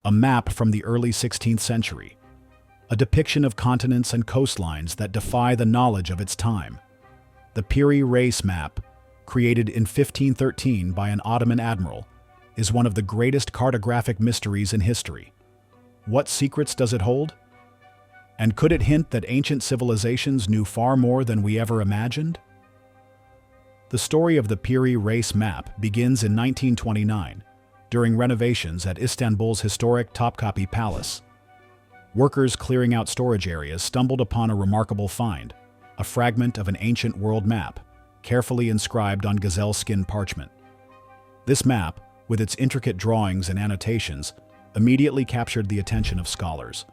a map from the early 16th century, a depiction of continents and coastlines that defy the knowledge of its time. The Piri Reis Map, created in 1513 by an Ottoman admiral, is one of the greatest cartographic mysteries in history. What secrets does it hold? And could it hint that ancient civilizations knew far more than we ever imagined? The story of the Piri Reis Map begins in 1929, during renovations at Istanbul's historic Topkapi Palace. Workers clearing out storage areas stumbled upon a remarkable find, a fragment of an ancient world map, carefully inscribed on gazelle skin parchment. This map, with its intricate drawings and annotations, immediately captured the attention of scholars.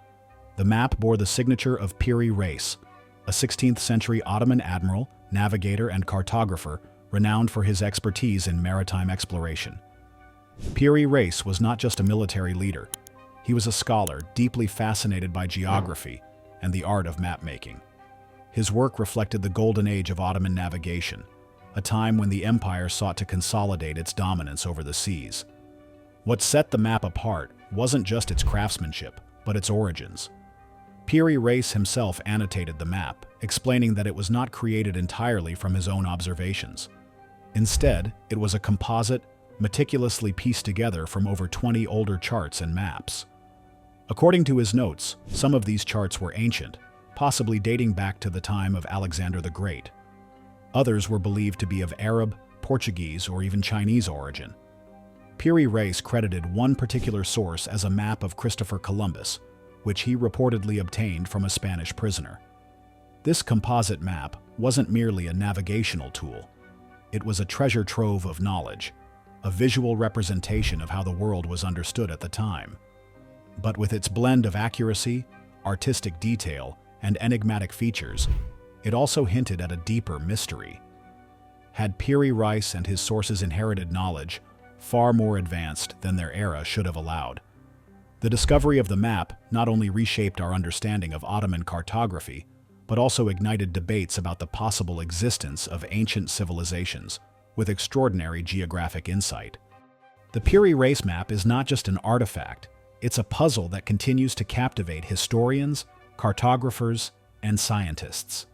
The map bore the signature of Piri Reis, a 16th-century Ottoman admiral, navigator, and cartographer renowned for his expertise in maritime exploration. Piri Reis was not just a military leader. He was a scholar deeply fascinated by geography and the art of map-making. His work reflected the golden age of Ottoman navigation, a time when the empire sought to consolidate its dominance over the seas. What set the map apart wasn't just its craftsmanship, but its origins. Piri Reis himself annotated the map, explaining that it was not created entirely from his own observations. Instead, it was a composite, meticulously pieced together from over 20 older charts and maps. According to his notes, some of these charts were ancient, possibly dating back to the time of Alexander the Great. Others were believed to be of Arab, Portuguese, or even Chinese origin. Piri Reis credited one particular source as a map of Christopher Columbus, which he reportedly obtained from a Spanish prisoner. This composite map wasn't merely a navigational tool. It was a treasure trove of knowledge, a visual representation of how the world was understood at the time. But with its blend of accuracy, artistic detail, and enigmatic features, it also hinted at a deeper mystery. Had Piri Reis and his sources inherited knowledge far more advanced than their era should have allowed? The discovery of the map not only reshaped our understanding of Ottoman cartography, but also ignited debates about the possible existence of ancient civilizations with extraordinary geographic insight. The Piri Reis Map is not just an artifact, it's a puzzle that continues to captivate historians, cartographers, and scientists.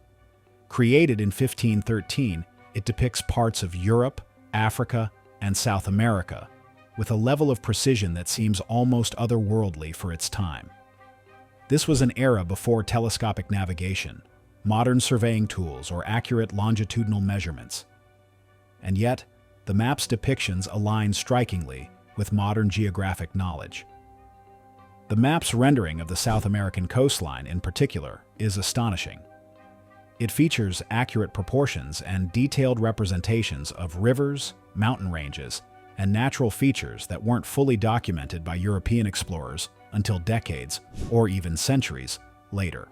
Created in 1513, it depicts parts of Europe, Africa, and South America, with a level of precision that seems almost otherworldly for its time. This was an era before telescopic navigation, modern surveying tools, or accurate longitudinal measurements. And yet, the map's depictions align strikingly with modern geographic knowledge. The map's rendering of the South American coastline, in particular, is astonishing. It features accurate proportions and detailed representations of rivers, mountain ranges, and natural features that weren't fully documented by European explorers until decades, or even centuries, later.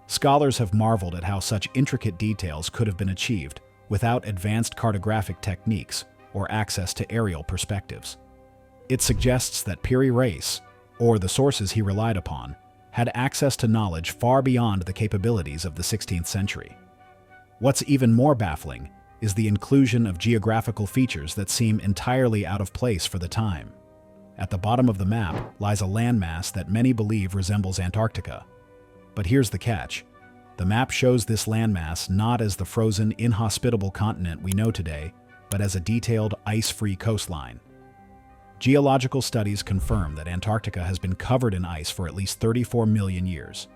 Scholars have marveled at how such intricate details could have been achieved without advanced cartographic techniques or access to aerial perspectives. It suggests that Piri Reis, or the sources he relied upon, had access to knowledge far beyond the capabilities of the 16th century. What's even more baffling is the inclusion of geographical features that seem entirely out of place for the time. At the bottom of the map lies a landmass that many believe resembles Antarctica. But here's the catch. The map shows this landmass not as the frozen, inhospitable continent we know today, but as a detailed, ice-free coastline. Geological studies confirm that Antarctica has been covered in ice for at least 34 million years.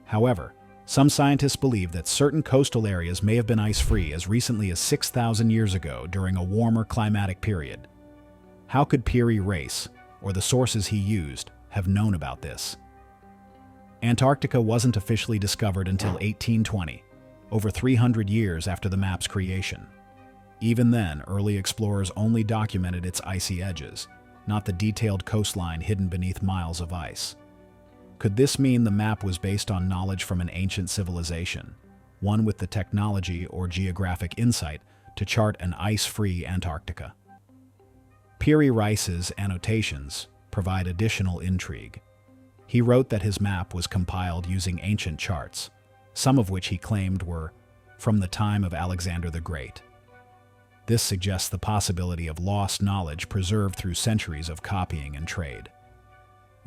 However, some scientists believe that certain coastal areas may have been ice-free as recently as 6,000 years ago during a warmer climatic period. How could Piri Reis, or the sources he used, have known about this? Antarctica wasn't officially discovered until 1820, over 300 years after the map's creation. Even then, early explorers only documented its icy edges, not the detailed coastline hidden beneath miles of ice. Could this mean the map was based on knowledge from an ancient civilization, one with the technology or geographic insight to chart an ice-free Antarctica? Piri Reis's annotations provide additional intrigue. He wrote that his map was compiled using ancient charts, some of which he claimed were from the time of Alexander the Great. This suggests the possibility of lost knowledge preserved through centuries of copying and trade.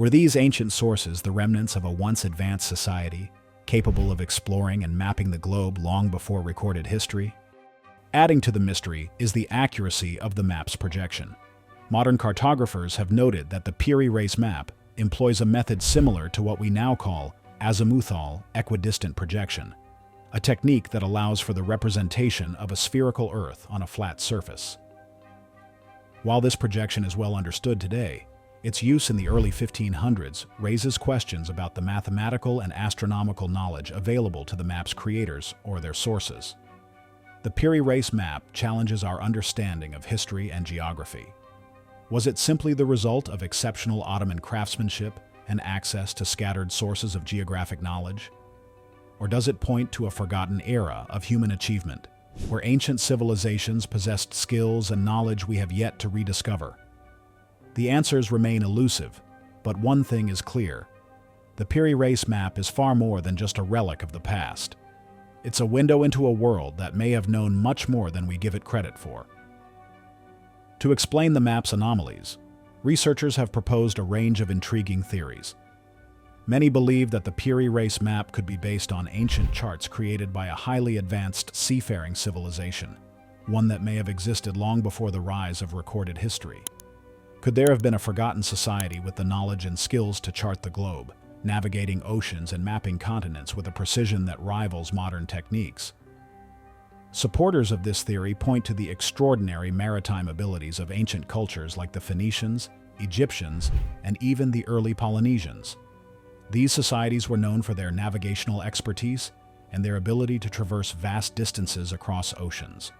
Were these ancient sources the remnants of a once advanced society, capable of exploring and mapping the globe long before recorded history? Adding to the mystery is the accuracy of the map's projection. Modern cartographers have noted that the Piri Reis Map employs a method similar to what we now call azimuthal equidistant projection, a technique that allows for the representation of a spherical Earth on a flat surface. While this projection is well understood today, its use in the early 1500s raises questions about the mathematical and astronomical knowledge available to the map's creators or their sources. The Piri Reis Map challenges our understanding of history and geography. Was it simply the result of exceptional Ottoman craftsmanship and access to scattered sources of geographic knowledge? Or does it point to a forgotten era of human achievement, where ancient civilizations possessed skills and knowledge we have yet to rediscover? The answers remain elusive, but one thing is clear. The Piri Reis Map is far more than just a relic of the past. It's a window into a world that may have known much more than we give it credit for. To explain the map's anomalies, researchers have proposed a range of intriguing theories. Many believe that the Piri Reis Map could be based on ancient charts created by a highly advanced seafaring civilization, one that may have existed long before the rise of recorded history. Could there have been a forgotten society with the knowledge and skills to chart the globe, navigating oceans and mapping continents with a precision that rivals modern techniques? Supporters of this theory point to the extraordinary maritime abilities of ancient cultures like the Phoenicians, Egyptians, and even the early Polynesians. These societies were known for their navigational expertise and their ability to traverse vast distances across oceans.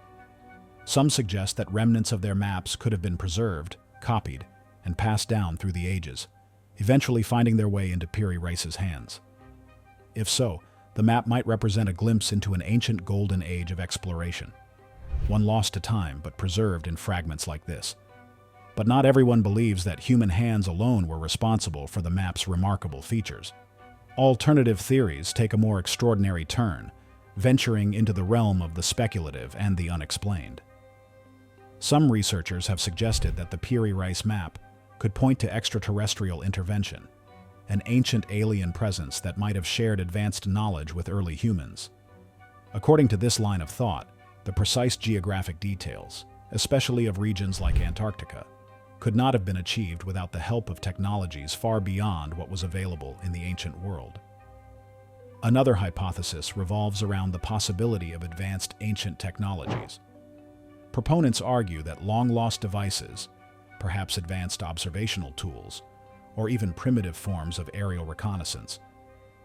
Some suggest that remnants of their maps could have been preserved, copied, and passed down through the ages, eventually finding their way into Piri Reis's hands. If so, the map might represent a glimpse into an ancient golden age of exploration, one lost to time but preserved in fragments like this. But not everyone believes that human hands alone were responsible for the map's remarkable features. Alternative theories take a more extraordinary turn, venturing into the realm of the speculative and the unexplained. Some researchers have suggested that the Piri Reis Map could point to extraterrestrial intervention, an ancient alien presence that might have shared advanced knowledge with early humans. According to this line of thought, the precise geographic details, especially of regions like Antarctica, could not have been achieved without the help of technologies far beyond what was available in the ancient world. Another hypothesis revolves around the possibility of advanced ancient technologies. Proponents argue that long-lost devices, perhaps advanced observational tools, or even primitive forms of aerial reconnaissance,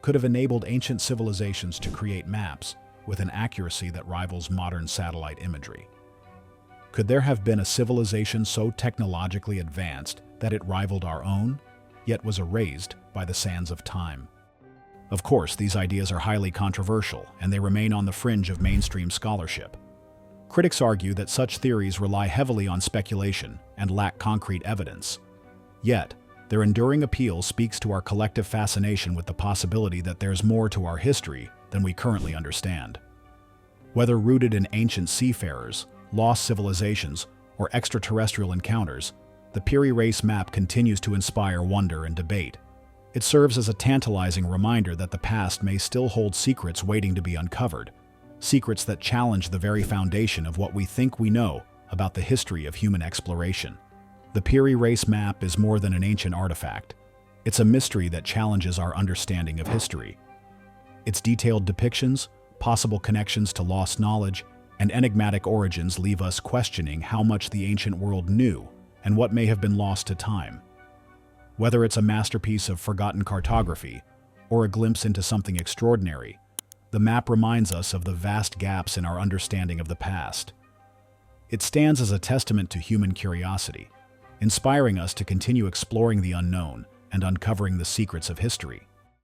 could have enabled ancient civilizations to create maps with an accuracy that rivals modern satellite imagery. Could there have been a civilization so technologically advanced that it rivaled our own, yet was erased by the sands of time? Of course, these ideas are highly controversial, and they remain on the fringe of mainstream scholarship. Critics argue that such theories rely heavily on speculation and lack concrete evidence. Yet, their enduring appeal speaks to our collective fascination with the possibility that there's more to our history than we currently understand. Whether rooted in ancient seafarers, lost civilizations, or extraterrestrial encounters, the Piri Reis Map continues to inspire wonder and debate. It serves as a tantalizing reminder that the past may still hold secrets waiting to be uncovered, secrets that challenge the very foundation of what we think we know about the history of human exploration. The Piri Reis Map is more than an ancient artifact. It's a mystery that challenges our understanding of history. Its detailed depictions, possible connections to lost knowledge, and enigmatic origins leave us questioning how much the ancient world knew and what may have been lost to time. Whether it's a masterpiece of forgotten cartography or a glimpse into something extraordinary, the map reminds us of the vast gaps in our understanding of the past. It stands as a testament to human curiosity, inspiring us to continue exploring the unknown and uncovering the secrets of history.